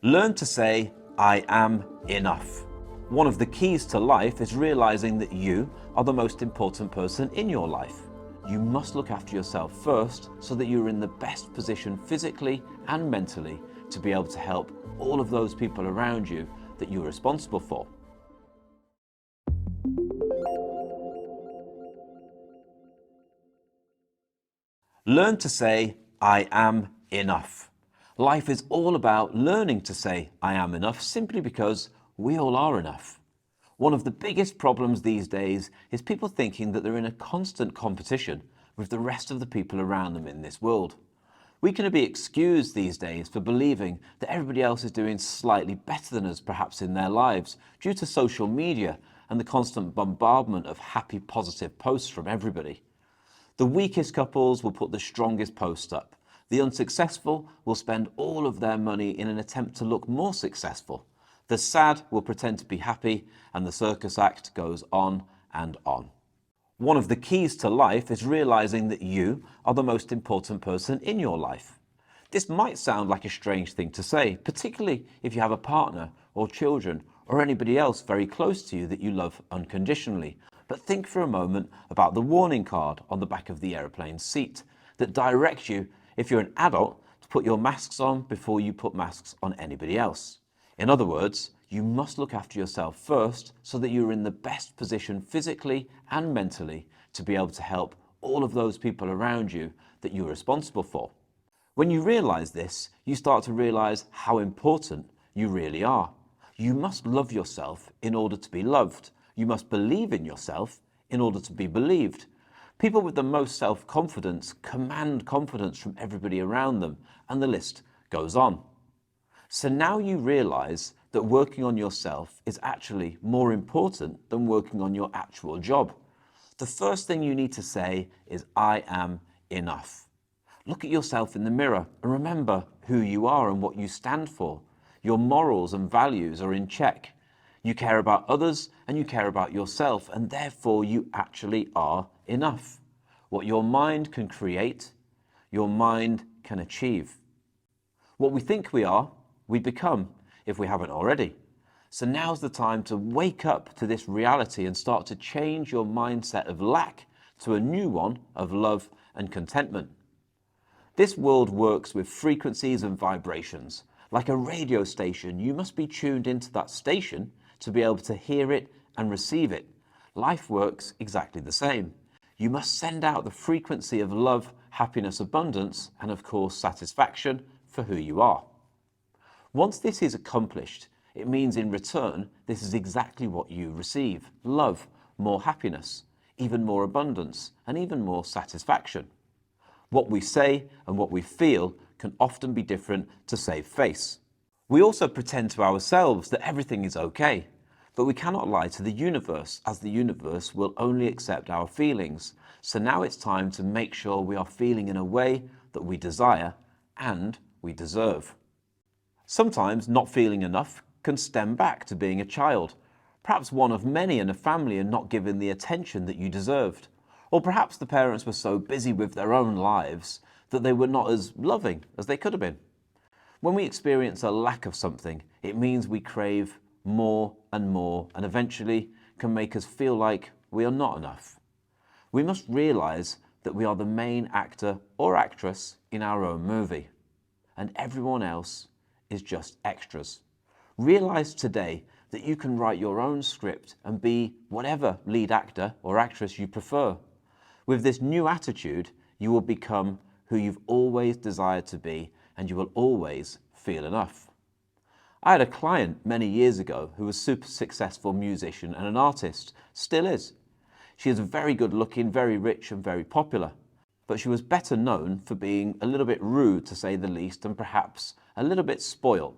Learn to say, I am enough. One of the keys to life is realizing that you are the most important person in your life. You must look after yourself first so that you're in the best position physically and mentally to be able to help all of those people around you that you're responsible for. Learn to say, I am enough. Life is all about learning to say, I am enough, simply because we all are enough. One of the biggest problems these days is people thinking that they're in a constant competition with the rest of the people around them in this world. We can be excused these days for believing that everybody else is doing slightly better than us perhaps in their lives due to social media and the constant bombardment of happy, positive posts from everybody. The weakest couples will put the strongest post up. The unsuccessful will spend all of their money in an attempt to look more successful. The sad will pretend to be happy, and the circus act goes on and on. One of the keys to life is realizing that you are the most important person in your life. This might sound like a strange thing to say, particularly if you have a partner or children or anybody else very close to you that you love unconditionally. But think for a moment about the warning card on the back of the airplane seat that directs you, if you're an adult, to put your masks on before you put masks on anybody else. In other words, you must look after yourself first so that you're in the best position physically and mentally to be able to help all of those people around you that you're responsible for. When you realize this, you start to realize how important you really are. You must love yourself in order to be loved. You must believe in yourself in order to be believed. People with the most self-confidence command confidence from everybody around them, and the list goes on. So now you realize that working on yourself is actually more important than working on your actual job. The first thing you need to say is, I am enough. Look at yourself in the mirror and remember who you are and what you stand for. Your morals and values are in check. You care about others and you care about yourself, and therefore you actually are enough. What your mind can create, your mind can achieve. What we think we are, we become, if we haven't already. So now's the time to wake up to this reality and start to change your mindset of lack to a new one of love and contentment. This world works with frequencies and vibrations. Like a radio station, you must be tuned into that station to be able to hear it and receive it. Life works exactly the same. You must send out the frequency of love, happiness, abundance, and of course satisfaction for who you are. Once this is accomplished, it means in return, this is exactly what you receive. Love, more happiness, even more abundance, and even more satisfaction. What we say and what we feel can often be different to save face. We also pretend to ourselves that everything is okay, but we cannot lie to the universe, as the universe will only accept our feelings. So now it's time to make sure we are feeling in a way that we desire and we deserve. Sometimes not feeling enough can stem back to being a child, perhaps one of many in a family and not given the attention that you deserved. Or perhaps the parents were so busy with their own lives that they were not as loving as they could have been. When we experience a lack of something, it means we crave more and more, and eventually can make us feel like we are not enough. We must realize that we are the main actor or actress in our own movie, and everyone else is just extras. Realize today that you can write your own script and be whatever lead actor or actress you prefer. With this new attitude, you will become who you've always desired to be, and you will always feel enough. I had a client many years ago who was a super successful musician and an artist, still is. She is very good looking, very rich and very popular, but she was better known for being a little bit rude, to say the least, and perhaps a little bit spoiled.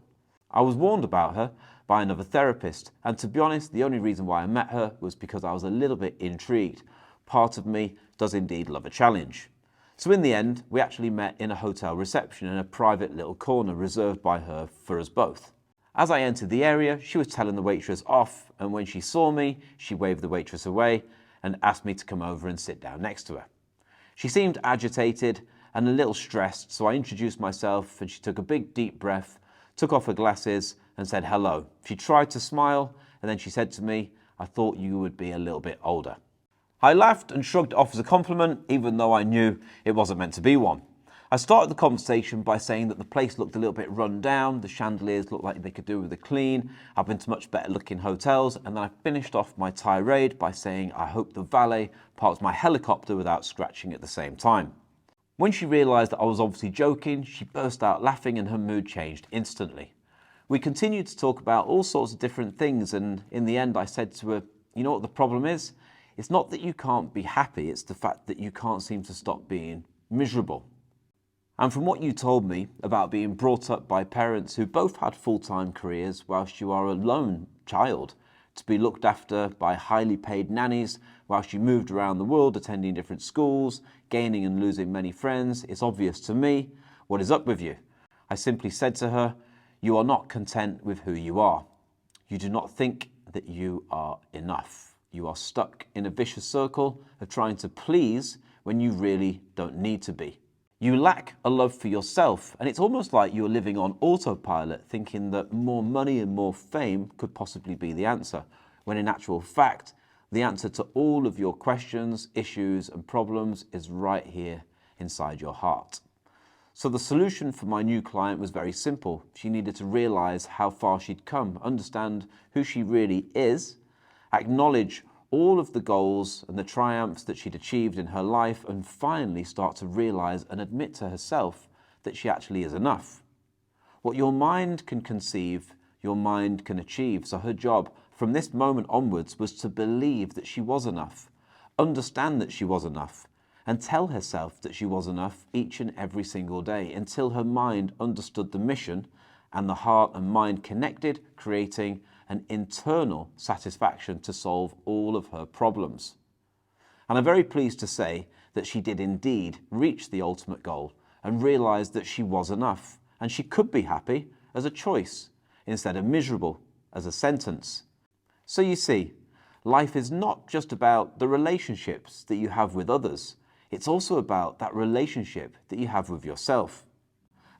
I was warned about her by another therapist, and to be honest, the only reason why I met her was because I was a little bit intrigued. Part of me does indeed love a challenge. So in the end, we actually met in a hotel reception in a private little corner reserved by her for us both. As I entered the area, she was telling the waitress off, and when she saw me, she waved the waitress away and asked me to come over and sit down next to her. She seemed agitated and a little stressed, so I introduced myself and she took a big deep breath, took off her glasses and said hello. She tried to smile and then she said to me, "I thought you would be a little bit older." I laughed and shrugged it off as a compliment, even though I knew it wasn't meant to be one. I started the conversation by saying that the place looked a little bit run down, the chandeliers looked like they could do with a clean, I've been to much better looking hotels, and then I finished off my tirade by saying I hope the valet parks my helicopter without scratching at the same time. When she realised that I was obviously joking, she burst out laughing and her mood changed instantly. We continued to talk about all sorts of different things, and in the end I said to her, "You know what the problem is? It's not that you can't be happy, it's the fact that you can't seem to stop being miserable." And from what you told me about being brought up by parents who both had full-time careers whilst you are a lone child, to be looked after by highly paid nannies whilst you moved around the world attending different schools, gaining and losing many friends, it's obvious to me what is up with you. I simply said to her, "You are not content with who you are. You do not think that you are enough. You are stuck in a vicious circle of trying to please when you really don't need to be. You lack a love for yourself, and it's almost like you're living on autopilot, thinking that more money and more fame could possibly be the answer, when in actual fact, the answer to all of your questions, issues, and problems is right here inside your heart." So the solution for my new client was very simple. She needed to realize how far she'd come, understand who she really is, acknowledge all of the goals and the triumphs that she'd achieved in her life, and finally start to realize and admit to herself that she actually is enough. What your mind can conceive, your mind can achieve. So her job from this moment onwards was to believe that she was enough, understand that she was enough, and tell herself that she was enough each and every single day until her mind understood the mission and the heart and mind connected, creating an internal satisfaction to solve all of her problems. And I'm very pleased to say that she did indeed reach the ultimate goal and realized that she was enough and she could be happy as a choice instead of miserable as a sentence. So you see, life is not just about the relationships that you have with others. It's also about that relationship that you have with yourself.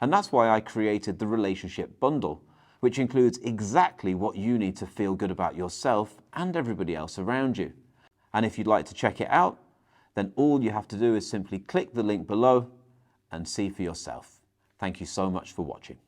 And that's why I created the Relationship Bundle, which includes exactly what you need to feel good about yourself and everybody else around you. And if you'd like to check it out, then all you have to do is simply click the link below and see for yourself. Thank you so much for watching.